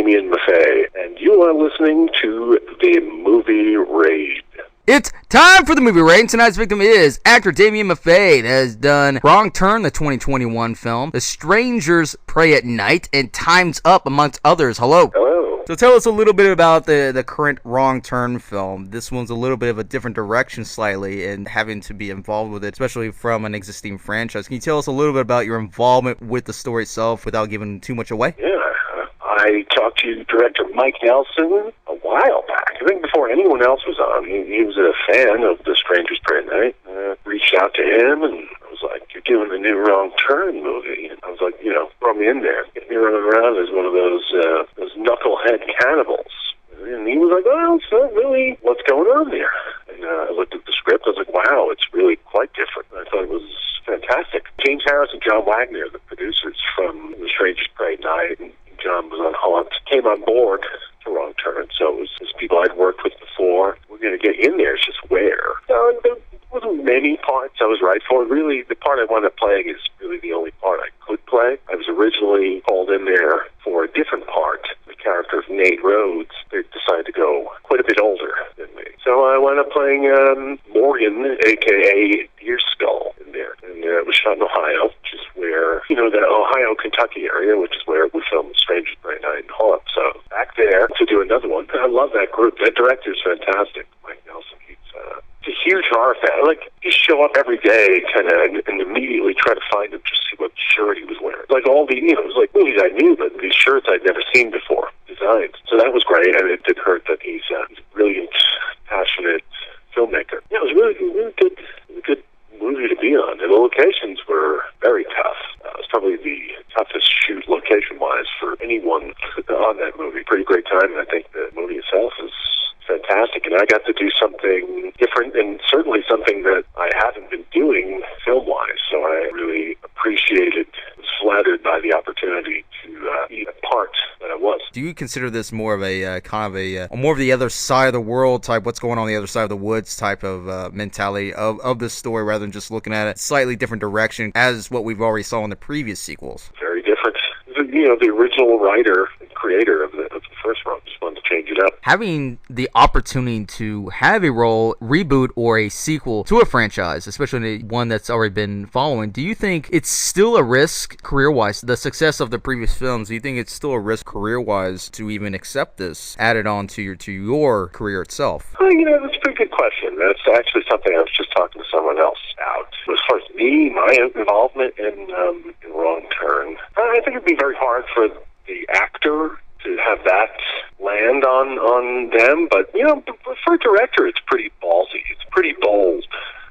Damian Maffei, and you are listening to the Movie Raid. It's time for the Movie Raid, and tonight's victim is actor Damian Maffei, that has done Wrong Turn, the 2021 film, The Strangers Pray at Night, and Time's Up, amongst others. Hello. Hello. So tell us a little bit about the current Wrong Turn film. This one's a little bit of a different direction slightly, and having to be involved with it, especially from an existing franchise. Can you tell us a little bit about your involvement with the story itself without giving too much away? Yeah. I talked to director Mike Nelson a while back. I think before anyone else was on. He was a fan of The Strangers Pray at Night. Reached out to him and I was like, "You're doing the new Wrong Turn movie." And I was like, throw me in there. Get me running around as one of those knucklehead cannibals. And he was like, "Well, it's not really what's going on there." And I looked at the script. I was like, "Wow, it's really quite different." And I thought it was fantastic. James Harris and John Wagner, the producers from The Strangers Pray at Night, and John was on Hunt, came on board to Wrong Turn. So it was people I'd worked with before. We're going to get in there. It's just where. There wasn't many parts I was right for. Really, the part I wound up playing is really the only part I could play. I was originally called in there for a different part. The character of Nate Rhodes, they decided to go quite a bit older than me. So I wound up playing Morgan, a.k.a. Deer Skull, in there. And it was shot in Ohio, which is where, the Ohio-Kentucky area, which is where we filmed Strangers Pray at Night and Hunt. So back there to do another one. I love that group. That director's fantastic, Mike Nelson. He's a huge horror fan. Like, he show up every day kind of and immediately try to find him, just see what shirt he was wearing. Like all the, it was like movies I knew, but these shirts I'd never seen before, designed. So that was great, and it did hurt that he's a brilliant, passionate filmmaker. Yeah, it was really good movie to be on, and the locations were very tough. It was probably the toughest shoot location-wise for anyone on that movie. Pretty great time, and I think the movie itself is fantastic, and I got to do something different, and certainly something that I haven't been doing film-wise, so I really appreciated, was flattered by the opportunity to be a part that I was. Do you consider this more of a more of the other side of the world type, what's going on the other side of the woods type of mentality of this story, rather than just looking at it slightly different direction as what we've already saw in the previous sequels? Very different. The original writer and creator of the first one just wanted to change it up. Having the opportunity to have a reboot or a sequel to a franchise, especially one that's already been following, do you think it's still a risk career-wise? The success of the previous films, do you think it's still a risk career-wise to even accept this added on to your career itself? That's a pretty good question. That's actually something I was just talking to someone else about. As far as me, my involvement in Wrong Turn, I think it'd be very hard for the actor to have that land on them, but for a director, it's pretty ballsy. It's pretty bold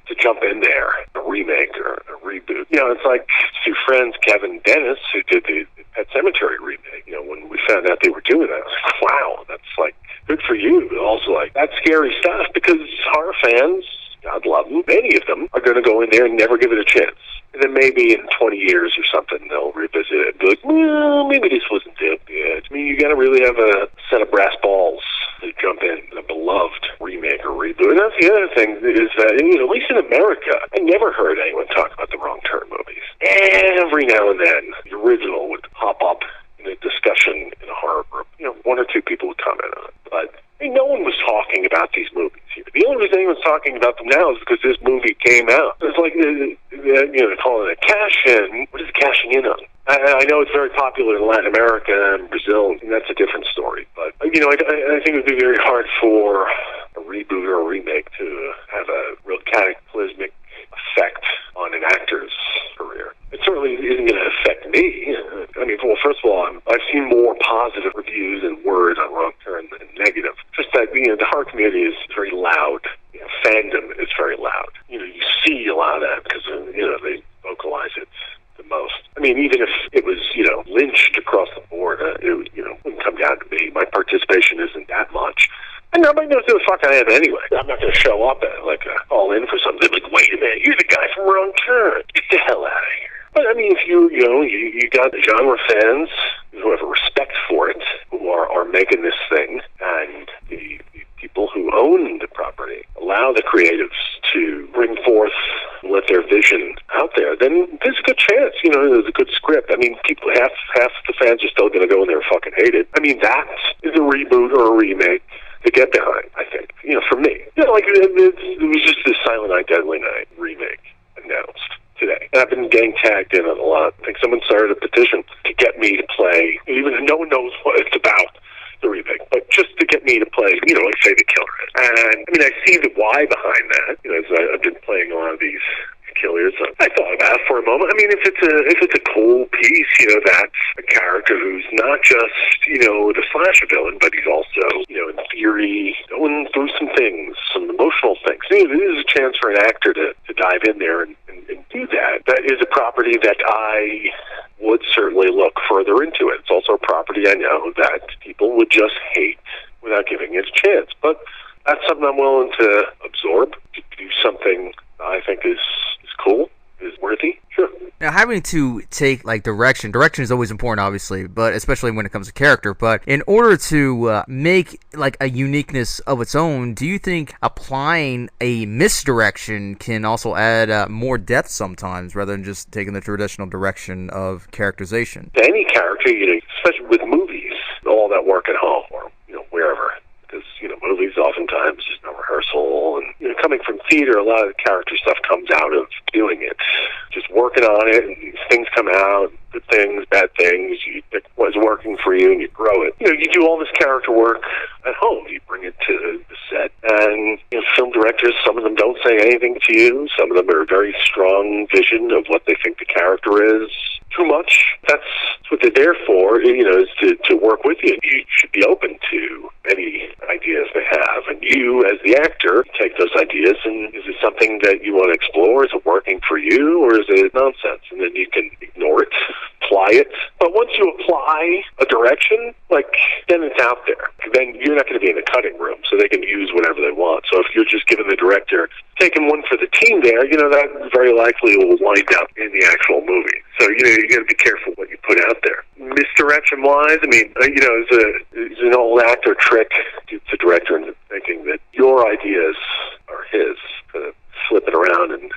to jump in there, a remake or a reboot. It's like two friends, Kevin Dennis, who did the Pet Sematary remake. When we found out they were doing that, I was like, wow, that's like good for you. But also like, that's scary stuff, because horror fans, God love them, many of them are going to go in there and never give it a chance. And then maybe in 20 years or something, they'll revisit it and be like, well, maybe this wasn't that good. I mean, you got to really have a set of brass balls to jump in a beloved remake or reboot. And that's the other thing is that, at least in America, I never heard anyone talk about the Wrong Turn movies. Every now and then, the original would pop up in a discussion in a horror group. One or two people would comment on it. But no one was talking about these movies here. The only reason anyone's talking about them now is because this movie came out. It's like, they call it a cash-in. What is cashing in on? I know it's very popular in Latin America and Brazil, and that's a different story. But, I think it would be very hard for a reboot or a remake to have a real cataclysmic effect on an actor's career. It certainly isn't going to affect me. Well, first of all, I've seen more positive reviews and words on Wrong Turn than negative. Just that, the horror community is very loud. Fandom is very loud. You see a lot of that because, they vocalize it the most. Even if it was, lynched across the board, it wouldn't come down to me. My participation isn't that much. And nobody knows who the fuck I am anyway. I'm not going to show up all in for something. Like, wait a minute, you're the guy from Wrong Turn. Get the hell out of here. But if you got the genre fans who have a respect for it, who are making this thing, and the people who own the property allow the creatives to bring forth let their vision out there, then there's a good chance, there's a good script. I mean, people, half the fans are still going to go in there and fucking hate it. I mean, that is a reboot or a remake to get behind, I think, for me. Like, it was just this Silent Night, Deadly Night remake announced today. And I've been gang tagged in on a lot. I think someone started a petition to get me to play, even if no one knows what it's about, the remake, but just to get me to play, like, say, The Killer. And, I mean, I see the why behind that, as I've been playing a lot of these Killers. I thought about it for a moment. I mean, if it's a cool piece, that's a character who's not just, the slasher villain, but he's also, in theory, going through some things, some emotional things. It is a chance for an actor to dive in there and do that. That is a property that I would certainly look further into it. It's also a property I know that people would just hate without giving it a chance. But that's something I'm willing to absorb, to do something I think is cool, is worthy. Sure. Now, having to take, direction is always important, obviously, but especially when it comes to character. But in order to make, a uniqueness of its own, do you think applying a misdirection can also add more depth sometimes, rather than just taking the traditional direction of characterization? Any character, especially with movies, all that work at home or, wherever. Because, movies oftentimes there's no rehearsal. And, coming from theater, a lot of the character stuff comes out of doing it. Just working on it, and things come out, good things, bad things. You pick what's working for you, and you grow it. You do all this character work at home. You bring it to the set. And, film directors, some of them don't say anything to you. Some of them are a very strong vision of what they think the character is. Too much. That's what they're there for, is to work with you. You should be open to any ideas they have. And you, as the actor, take those ideas, and is it something that you want to explore? Is it working for you, or is it nonsense? And then you can ignore it, apply it. But once you apply a direction, then it's out there. Then you're not going to be in the cutting room, so they can use whatever they want. So if you're just giving the director, taking one for the team there, that very likely will wind up in the actual movie. So, you got to be careful what you put out there. Misdirection-wise, I mean, it's an old actor trick to the director into thinking that your ideas are his, kind of flip it around and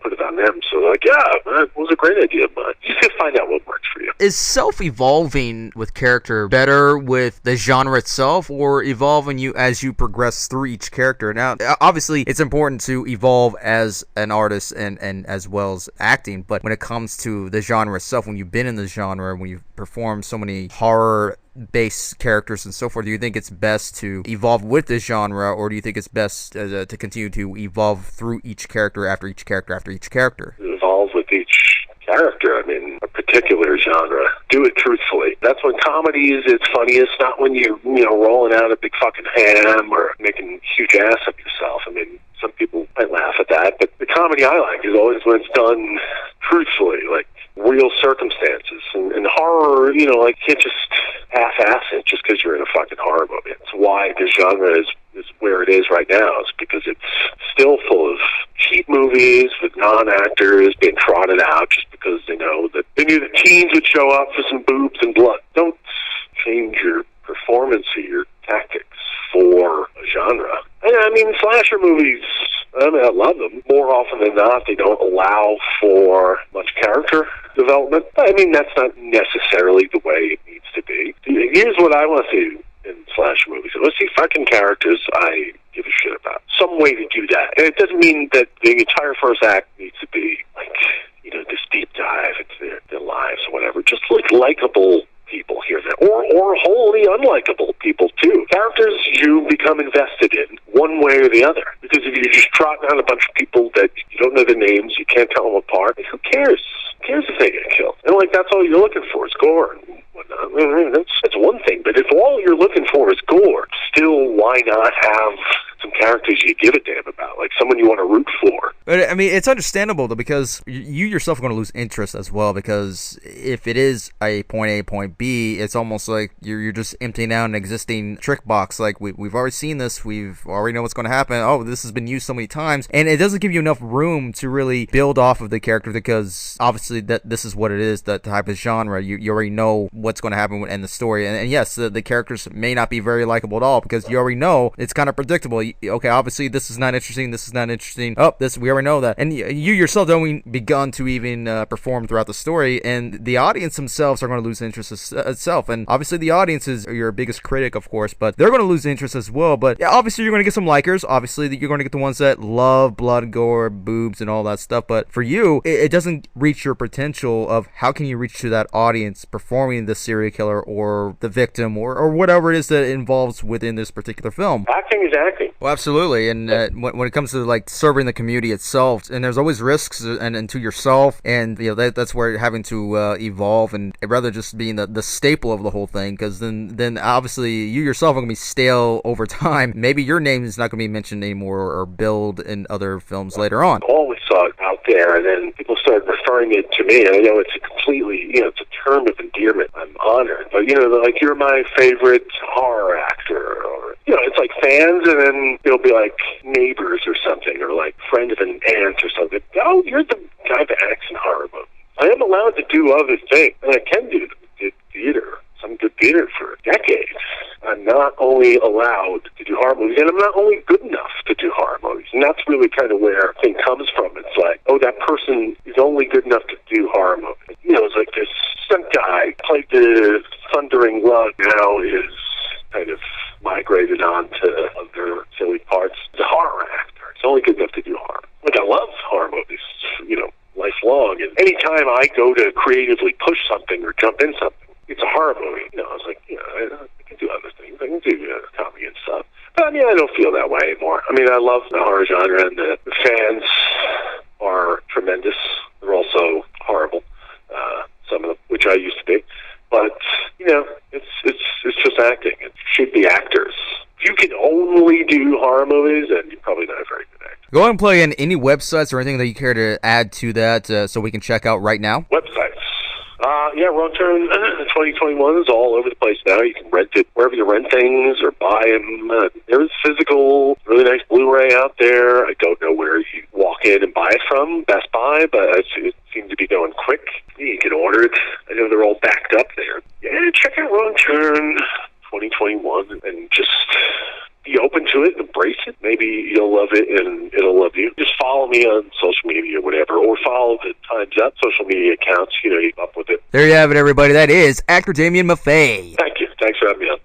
put it on them. So, that was a great idea, but you just find out what works for you. Is self-evolving with character better with the genre itself, or evolving you as you progress through each character? Now, obviously, it's important to evolve as an artist and as well as acting, but when it comes to the genre itself, when you've been in the genre, when you've performed so many horror-based characters and so forth, do you think it's best to evolve with the genre, or do you think it's best to continue to evolve through each character after each character after each character? Evolve with each character. I mean, a particular genre. Do it truthfully. That's when comedy is its funniest, not when you're, rolling out a big fucking ham or making a huge ass of yourself. I mean, some people might laugh at that, but the comedy I like is always when it's done truthfully, like real circumstances. And horror, you can't just half-ass it just because you're in a fucking horror movie. It's why the genre is where it is right now. It's because it's still full of cheap movies with non-actors being trotted out just because they know that they knew the teens would show up for some boobs and blood. Don't change your performance or your tactics for a genre. I mean, slasher movies, I love them. More often than not, they don't allow for much character development. I mean, that's not necessarily the way it needs to be. Here's what I want to see in slasher movies. Let's see fucking characters I give a shit about. Some way to do that. And it doesn't mean that the entire first act needs to be this deep dive into their lives or whatever. Just likable people here and there. Or wholly unlikable people too. Characters you become invested in one way or the other. Because if you're just trotting out a bunch of people that you don't know their names, you can't tell them apart, who cares? Who cares if they get killed? And that's all you're looking for is gore and whatnot. That's one thing. But if all you're looking for is gore, still why not have some characters you give a damn about, like someone you want to root for? But I mean, it's understandable though, because you yourself are going to lose interest as well, because if it is a point A, point B, it's almost like you're just emptying out an existing trick box. Like we've already seen this, we've already know what's going to happen. Oh, this has been used so many times, and it doesn't give you enough room to really build off of the character, because obviously that this is what it is, that type of genre. You already know what's going to happen in the story, and yes, the characters may not be very likable at all, because you already know it's kind of predictable. okay, obviously this is not interesting, this is not interesting. Oh, this, we already know that. And you yourself don't even begun to even perform throughout the story, and the audience themselves are going to lose interest itself. And obviously the audience is your biggest critic, of course, but they're going to lose interest as well. But yeah, obviously you're going to get some likers. Obviously you're going to get the ones that love blood, gore, boobs, and all that stuff. But for you, it doesn't reach your potential of how can you reach to that audience performing the serial killer or the victim or whatever it is that it involves within this particular film. Acting is acting. Well, absolutely. And when it comes to like serving the community itself, and there's always risks and to yourself, and that's where having to evolve, and rather just being the staple of the whole thing, because then obviously you yourself are going to be stale over time. Maybe your name is not going to be mentioned anymore or billed in other films later on. Always saw it out there, and then people started referring it to me. And I know it's a completely, it's a term of endearment. I'm honored, but like, you're my favorite horror actor, or it's like fans, and then it'll be like neighbors or something, or like friend of an aunt or something. Oh, you're the guy that acts in horror movies. I am allowed to do other things, and I can do theater. Some good theater for decades. I'm not only allowed to do horror movies, and I'm not only good enough to do horror movies. And that's really kind of where the thing comes from. It's like, oh, that person is only good enough to do horror movies. It's like this stunt guy played the Thundering Lug, now is kind of migrated on to other silly parts. The horror actor. It's only good enough to do horror. Like, I love horror movies, lifelong. And anytime I go to creatively push something or jump in something, it's a horror movie. I was like, I can do other things. I can do comedy and stuff. But, I don't feel that way anymore. I love the horror genre, and the fans are tremendous. They're also horrible, some of them, which I used to be. But, it's just acting. It should be actors. If you can only do horror movies, then you're probably not a very good actor. Go ahead and plug in any websites or anything that you care to add to that so we can check out right now. Websites. Wrong Turn 2021 is all over the place now. You can rent it wherever you rent things or buy them. There's physical, really nice Blu-ray out there. I don't know where you walk in and buy it from, Best Buy, but it seems to be going quick. You can order it. I know they're all backed up there. Yeah, check out Wrong Turn 2021 and just be open to it, embrace it. Maybe you'll love it and it'll love you. Just follow me on social media or whatever, or follow the Time's Up social media accounts. You keep up with it. There you have it, everybody. That is actor Damian Maffei. Thank you. Thanks for having me on.